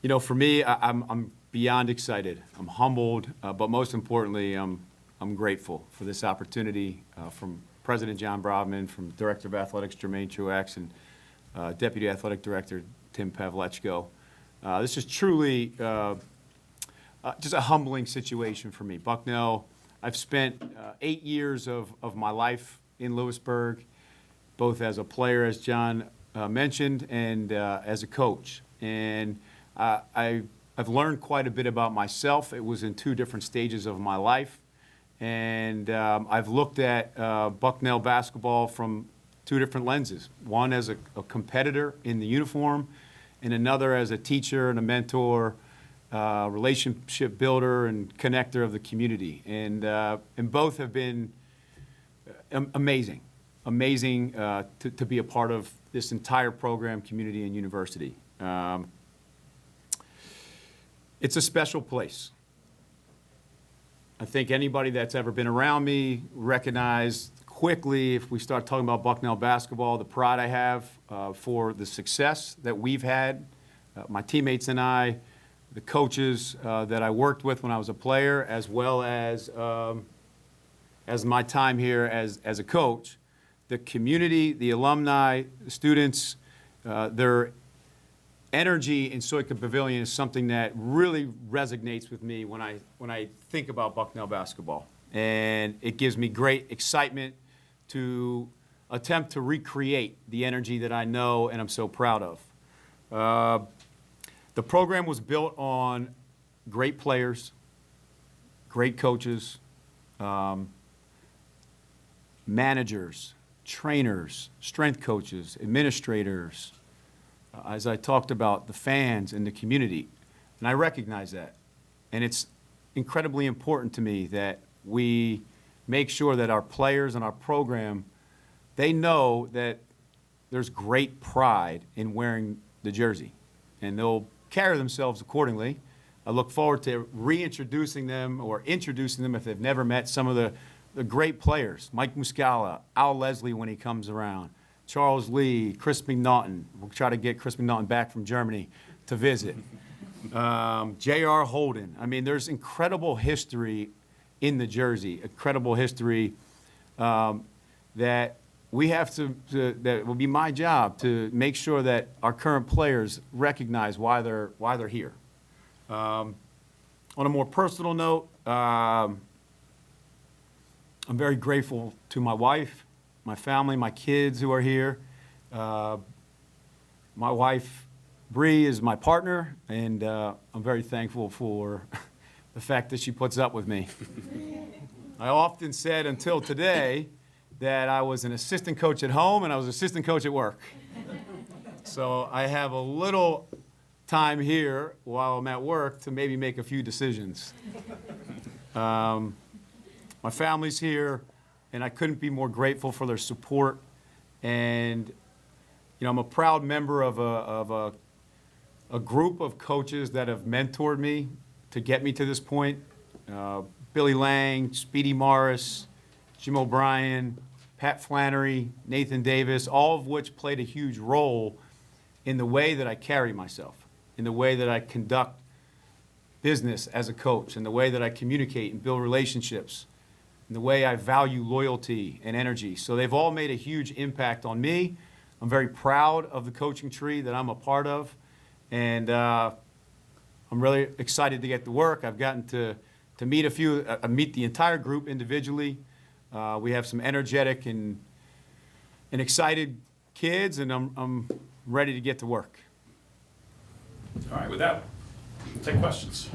For me, I'm beyond excited. I'm humbled, but most importantly, I'm grateful for this opportunity from President John Brodman, from Director of Athletics Jermaine Truax, and Deputy Athletic Director Tim Pavlechko. This is truly just a humbling situation for me. Bucknell, I've spent 8 years of my life in Lewisburg, both as a player, as John mentioned, and as a coach. And I've learned quite a bit about myself. It was in 2 different stages of my life. And I've looked at Bucknell basketball from 2 different lenses. One as a competitor in the uniform, and another as a teacher and a mentor, relationship builder and connector of the community. And both have been amazing to be a part of this entire program, community, and university. It's a special place. I think anybody that's ever been around me recognized quickly, if we start talking about Bucknell basketball, the pride I have for the success that we've had, my teammates and I, the coaches that I worked with when I was a player, as well as my time here as a coach. The community, the alumni, the students, their energy in Soika Pavilion is something that really resonates with me when I think about Bucknell basketball. And it gives me great excitement to attempt to recreate the energy that I know and I'm so proud of. The program was built on great players, great coaches, managers, trainers, strength coaches, administrators, as I talked about, the fans and the community. And I recognize that. And it's incredibly important to me that we make sure that our players and our program, they know that there's great pride in wearing the jersey. And they'll carry themselves accordingly. I look forward to reintroducing them or introducing them, if they've never met, some of the great players. Mike Muscala, Al Leslie when he comes around, Charles Lee, Chris McNaughton. We'll try to get Chris McNaughton back from Germany to visit. J.R. Holden. I mean, there's incredible history in the jersey, incredible history that we have that will be my job to make sure that our current players recognize why they're here. On a more personal note, I'm very grateful to my wife, my family, my kids who are here. My wife, Bree, is my partner, and I'm very thankful for the fact that she puts up with me. I often said until today that I was an assistant coach at home and I was an assistant coach at work. So I have a little time here while I'm at work to maybe make a few decisions. My family's here, and I couldn't be more grateful for their support. And I'm a proud member of a group of coaches that have mentored me to get me to this point. Billy Lang, Speedy Morris, Jim O'Brien, Pat Flannery, Nathan Davis, all of which played a huge role in the way that I carry myself, in the way that I conduct business as a coach, in the way that I communicate and build relationships, in the way I value loyalty and energy. So they've all made a huge impact on me. I'm very proud of the coaching tree that I'm a part of, and I'm really excited to get to work. I've gotten to meet the entire group individually. We have some energetic and excited kids, and I'm ready to get to work. All right, with that, take questions.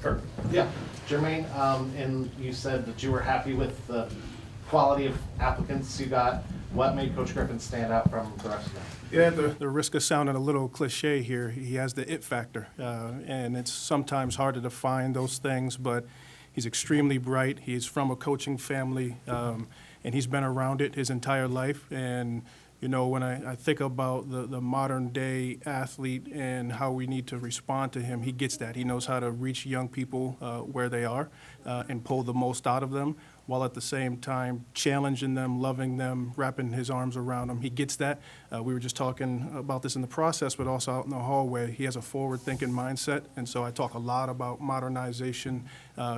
Kurt? Yeah, Jermaine, and you said that you were happy with the quality of applicants you got. What made Coach Griffin stand out from the rest of them? Yeah, the risk of sounding a little cliche here, he has the it factor, and it's sometimes harder to find those things, but he's extremely bright. He's from a coaching family, and he's been around it his entire life. And when I think about the modern day athlete and how we need to respond to him, he gets that. He knows how to reach young people where they are and pull the most out of them, while at the same time challenging them, loving them, wrapping his arms around them. He gets that. We were just talking about this in the process, but also out in the hallway. He has a forward-thinking mindset, and so I talk a lot about modernization.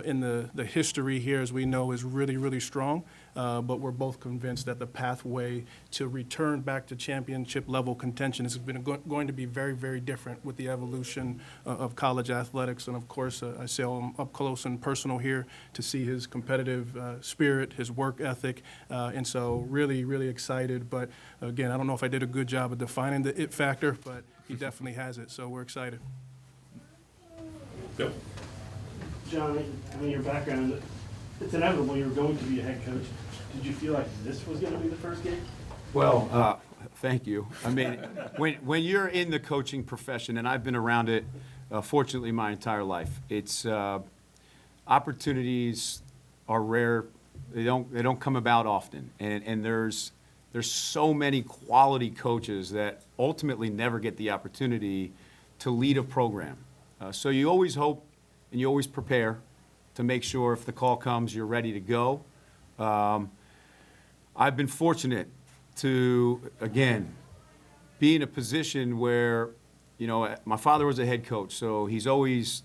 In the history here, as we know, is really, really strong, but we're both convinced that the pathway to return back to championship-level contention is going to be very, very different with the evolution of college athletics. And, of course, I saw him up close and personal here to see his competitive spirit, his work ethic, and so really, really excited. But, again, I don't know if I did a good job of defining the it factor, but he definitely has it, so we're excited. Bill? John, I mean, your background, it's inevitable you're going to be a head coach. Did you feel like this was going to be the first game? Well, thank you. I mean, when you're in the coaching profession, and I've been around it, fortunately, my entire life, it's opportunities are rare. They don't come about often, and there's so many quality coaches that ultimately never get the opportunity to lead a program. So you always hope and you always prepare to make sure if the call comes, you're ready to go. I've been fortunate to, again, be in a position where, you know, my father was a head coach, so he's always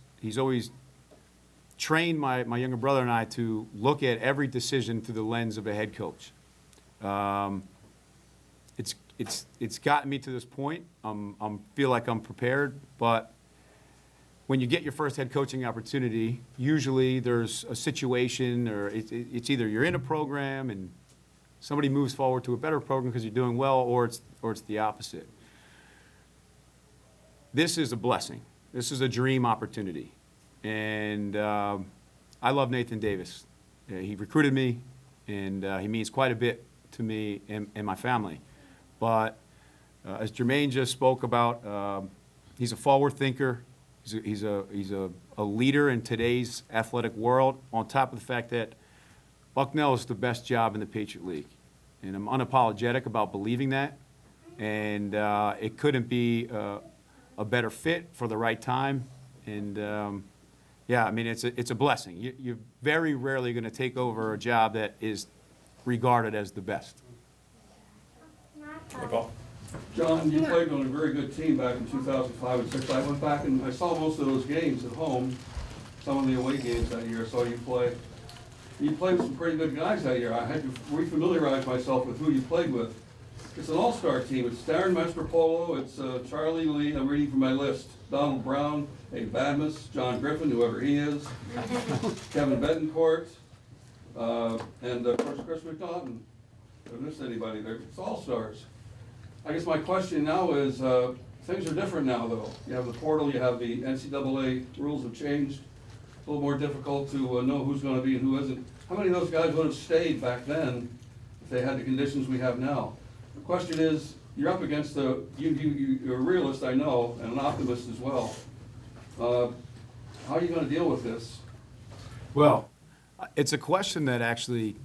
trained my younger brother and I to look at every decision through the lens of a head coach. It's gotten me to this point. Feel like I'm prepared, but when you get your first head coaching opportunity, usually there's a situation, or it's either you're in a program and somebody moves forward to a better program because you're doing well, or it's the opposite. This is a blessing. This is a dream opportunity, and I love Nathan Davis. He recruited me, and he means quite a bit to me and my family. But as Jermaine just spoke about, he's a forward thinker. He's a leader in today's athletic world, on top of the fact that Bucknell is the best job in the Patriot League. And I'm unapologetic about believing that. And it couldn't be a better fit for the right time. And, yeah, I mean, it's a blessing. You're very rarely going to take over a job that is regarded as the best. Hey, Paul? John, you played on a very good team back in 2005 and 6. I went back and I saw most of those games at home, some of the away games that year. I saw you play. You played with some pretty good guys that year. I had to refamiliarize myself with who you played with. It's an all-star team. It's Darren Mestropolo, it's Charlie Lee, I'm reading from my list, Donald Brown, Abe Badmus, John Griffin, whoever he is, Kevin Betancourt, and of course Chris McNaughton. If I missed anybody there, it's all-stars. I guess my question now is, things are different now, though. You have the portal, you have the NCAA rules have changed. It's a little more difficult to know who's going to be and who isn't. How many of those guys would have stayed back then if they had the conditions we have now? The question is, you're up against you're a realist, I know, and an optimist as well. How are you going to deal with this? Well, it's a question that actually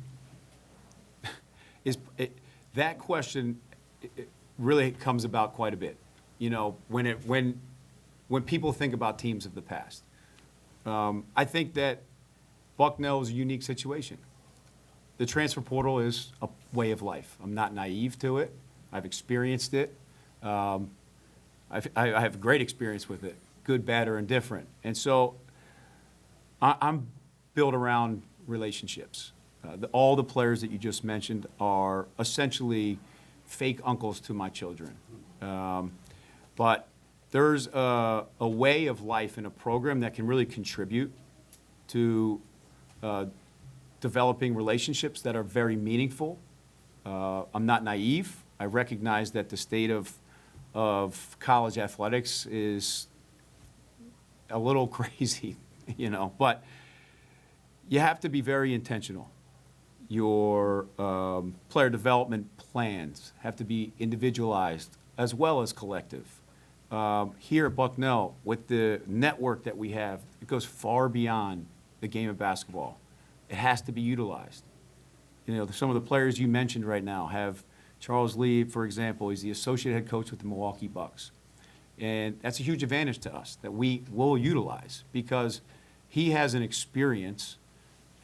that question really comes about quite a bit. You know, when people think about teams of the past. I think that Bucknell is a unique situation. The transfer portal is a way of life. I'm not naive to it. I've experienced it. I have great experience with it, good, bad, or indifferent. And so I'm built around relationships. All the players that you just mentioned are essentially fake uncles to my children. But there's a way of life in a program that can really contribute to developing relationships that are very meaningful. I'm not naive. I recognize that the state of college athletics is a little crazy, you know, but you have to be very intentional. Your player development plans have to be individualized as well as collective. Here at Bucknell, with the network that we have, it goes far beyond the game of basketball. It has to be utilized. You know, some of the players you mentioned right now have Charles Lee, for example. He's the associate head coach with the Milwaukee Bucks. And that's a huge advantage to us that we will utilize because he has an experience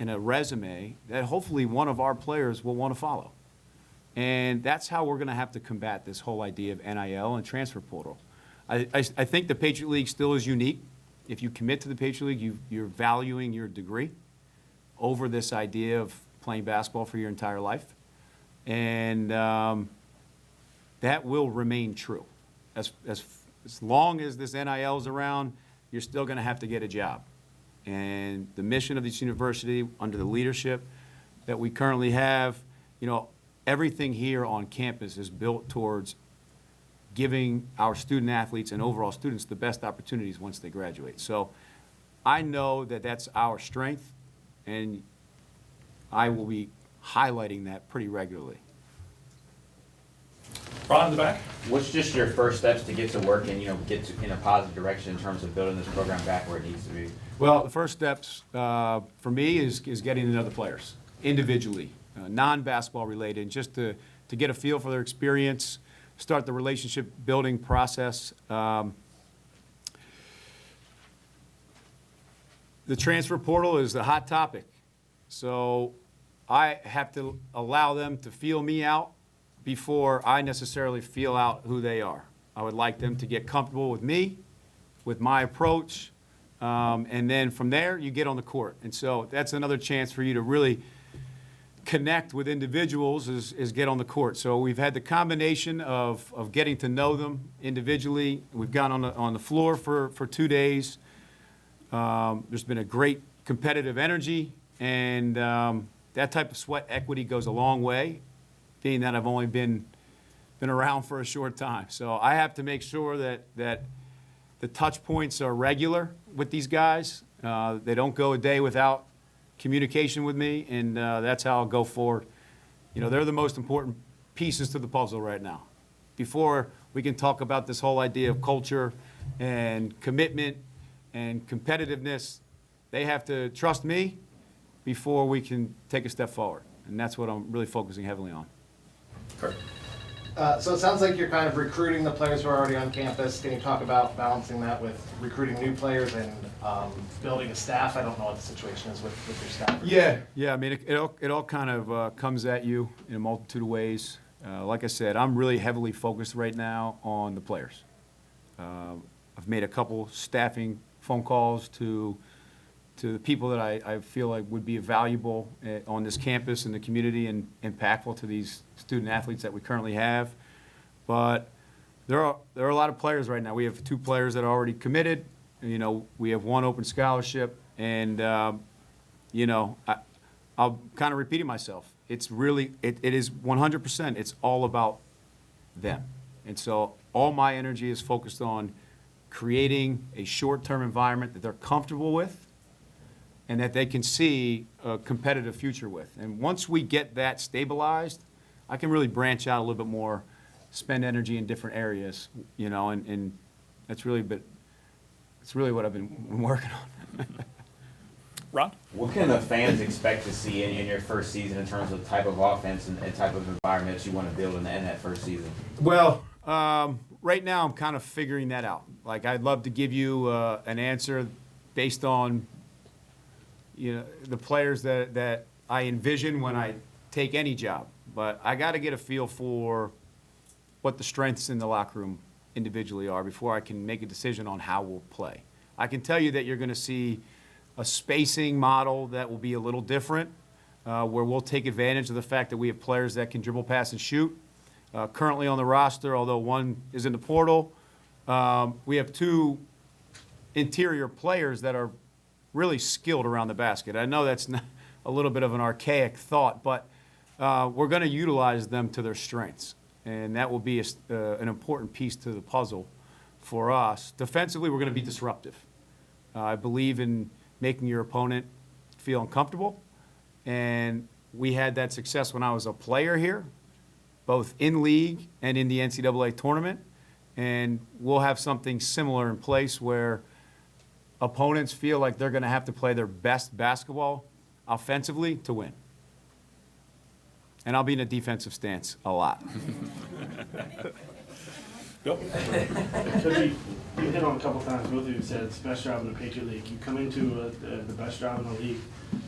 and a resume that hopefully one of our players will want to follow. And that's how we're going to have to combat this whole idea of NIL and transfer portal. I think the Patriot League still is unique. If you commit to the Patriot League, you're valuing your degree over this idea of playing basketball for your entire life. And that will remain true. As long as this NIL is around, you're still going to have to get a job. And the mission of this university, under the leadership that we currently have, you know, everything here on campus is built towards giving our student athletes and overall students the best opportunities once they graduate. So I know that that's our strength, and I will be highlighting that pretty regularly. Ron in the back? What's just your first steps to get to work and, get in a positive direction in terms of building this program back where it needs to be? Well, the first steps for me is getting to know the players individually, non-basketball related, just to get a feel for their experience, start the relationship building process. The transfer portal is the hot topic. So I have to allow them to feel me out before I necessarily feel out who they are. I would like them to get comfortable with me, with my approach, and then from there you get on the court. And so that's another chance for you to really connect with individuals is get on the court. So we've had the combination of getting to know them individually. We've gone on the floor for 2 days. There's been a great competitive energy, and that type of sweat equity goes a long way, being that I've only been around for a short time. So I have to make sure that the touch points are regular with these guys. They don't go a day without communication with me, and that's how I'll go forward. They're the most important pieces to the puzzle right now. Before we can talk about this whole idea of culture and commitment and competitiveness, they have to trust me before we can take a step forward. And that's what I'm really focusing heavily on. Kurt? So it sounds like you're kind of recruiting the players who are already on campus. Can you talk about balancing that with recruiting new players and building a staff? I don't know what the situation is with your staff. Yeah. I mean, it all kind of comes at you in a multitude of ways. Like I said, I'm really heavily focused right now on the players. I've made a couple staffing phone calls to the people that I feel like would be valuable on this campus and the community and impactful to these student athletes that we currently have. But there are a lot of players right now. We have 2 players that are already committed. We have 1 open scholarship, and I'll kind of repeating myself. It's really it is 100%. It's all about them, and so all my energy is focused on creating a short-term environment that they're comfortable with, and that they can see a competitive future with. And once we get that stabilized, I can really branch out a little bit more, spend energy in different areas, and that's really what I've been working on. Ron? What can the fans expect to see in your first season in terms of type of offense and type of environment that you want to build in that first season? Well, right now I'm kind of figuring that out. Like, I'd love to give you an answer based on the players that I envision when I take any job. But I got to get a feel for what the strengths in the locker room individually are before I can make a decision on how we'll play. I can tell you that you're going to see a spacing model that will be a little different, where we'll take advantage of the fact that we have players that can dribble, pass, and shoot. Currently on the roster, although 1 is in the portal, we have 2 interior players that are really skilled around the basket. I know that's not a little bit of an archaic thought, but we're going to utilize them to their strengths, and that will be an important piece to the puzzle for us. Defensively, we're going to be disruptive. I believe in making your opponent feel uncomfortable, and we had that success when I was a player here, both in league and in the NCAA tournament, and we'll have something similar in place where opponents feel like they're going to have to play their best basketball offensively to win. And I'll be in a defensive stance a lot. Bill? Could You hit on a couple times, both of you said it's the best job in the Patriot League. You come into the best job in the league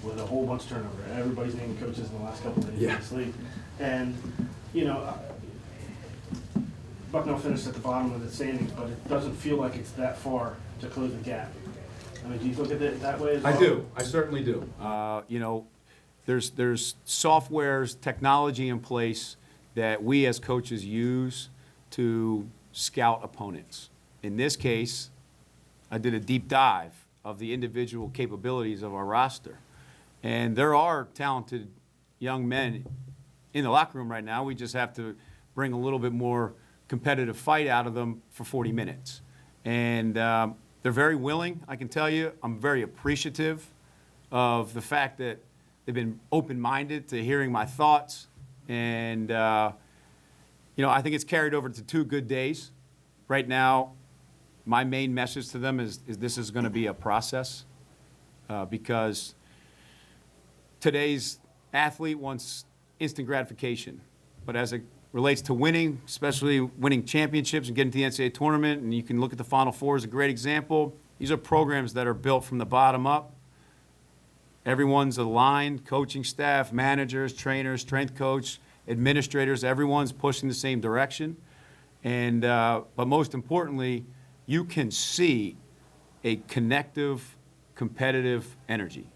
with a whole bunch of turnover. Everybody's naming coaches in the last couple of days of this league. And, you know, Bucknell finished at the bottom of the standings, but it doesn't feel like it's that far to close the gap. I mean, do you look at it that way as well? I do. I certainly do. You know, there's softwares, technology in place that we as coaches use to scout opponents. In this case, I did a deep dive of the individual capabilities of our roster. And there are talented young men in the locker room right now. We just have to bring a little bit more competitive fight out of them for 40 minutes. And they're very willing, I can tell you. I'm very appreciative of the fact that they've been open-minded to hearing my thoughts. And, you know, I think it's carried over to 2 good days. Right now, my main message to them is this is going to be a process because today's athlete wants instant gratification. But as it relates to winning, especially winning championships and getting to the NCAA tournament, and you can look at the Final Four as a great example, these are programs that are built from the bottom up. Everyone's aligned, coaching staff, managers, trainers, strength coach, administrators, everyone's pushing the same direction. And, but most importantly, you can see a connective, competitive energy.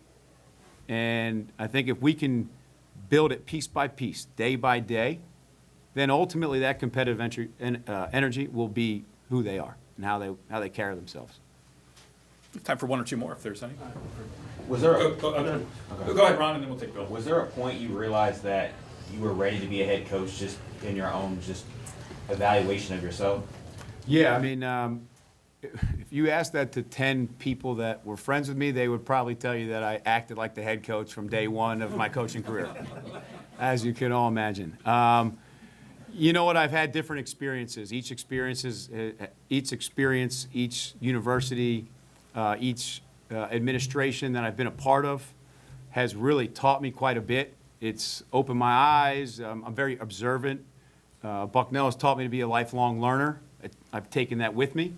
And I think if we can build it piece by piece, day by day, then ultimately that competitive energy will be who they are and how they carry themselves. Time for 1 or 2 more, if there's any. Was there a, Go ahead, Ron, and then we'll take Bill. was there a point you realized that you were ready to be a head coach just in your own just evaluation of yourself? Yeah, I mean, if you asked that to 10 people that were friends with me, they would probably tell you that I acted like the head coach from day one of my coaching career, as you can all imagine. You know what? I've had different experiences. Each experience, each university, each administration that I've been a part of has really taught me quite a bit. It's opened my eyes. I'm very observant. Bucknell has taught me to be a lifelong learner. I've taken that with me.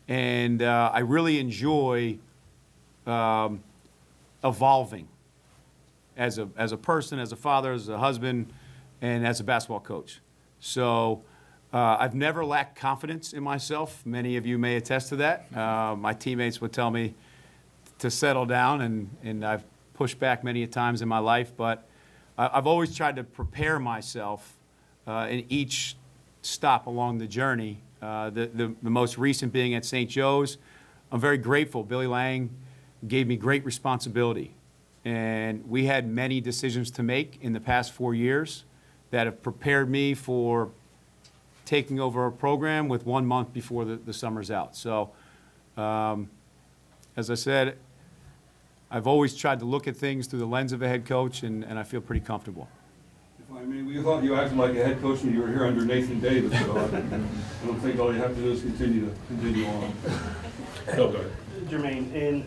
And I really enjoy evolving as a person, as a father, as a husband, and as a basketball coach. So I've never lacked confidence in myself. Many of you may attest to that. My teammates would tell me to settle down, and I've pushed back many times in my life. But I've always tried to prepare myself in each stop along the journey. The most recent being at St. Joe's. I'm very grateful. Billy Lang gave me great responsibility. And we had many decisions to make in the past 4 years that have prepared me for taking over a program with 1 month before the summer's out. So, as I said, I've always tried to look at things through the lens of a head coach, and I feel pretty comfortable. If I may, we thought you acted like a head coach when you were here under Nathan Davis, so I don't think all you have to do is continue on. Bill, go ahead. Jermaine,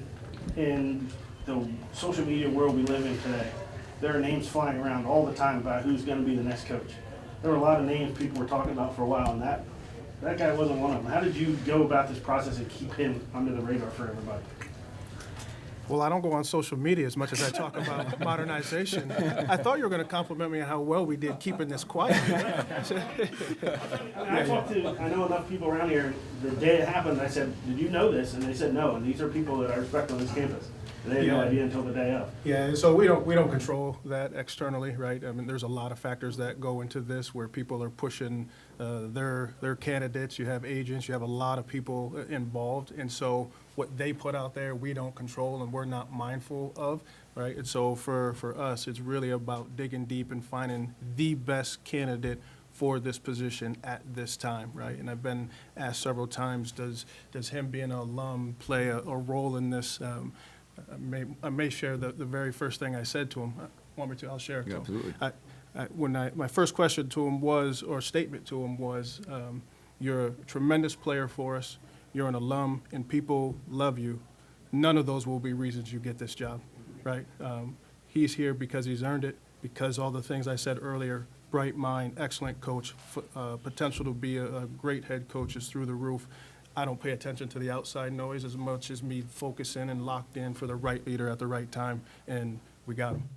in the social media world we live in today, there are names flying around all the time about who's going to be the next coach. There were a lot of names people were talking about for a while, and that guy wasn't one of them. How did you go about this process and keep him under the radar for everybody? Well, I don't go on social media as much as I talk about modernization. I thought you were going to compliment me on how well we did keeping this quiet. I know enough people around here, the day it happened, I said, did you know this? And they said no, and these are people that I respect on this campus. And they had no idea until the day of. Yeah, so we don't control that externally, right? I mean, there's a lot of factors that go into this where people are pushing their candidates. You have agents, you have a lot of people involved, and so what they put out there, we don't control and we're not mindful of, right? And so for us, it's really about digging deep and finding the best candidate for this position at this time, right? And I've been asked several times, does him being an alum play a role in this? I may share the very first thing I said to him. Want me to? I'll share it to him. Absolutely. My first question to him was, or statement to him was, you're a tremendous player for us. You're an alum, and people love you. None of those will be reasons you get this job, right? He's here because he's earned it, because all the things I said earlier, bright mind, excellent coach, potential to be a great head coach is through the roof. I don't pay attention to the outside noise as much as me focusing and locked in for the right leader at the right time, and we got him.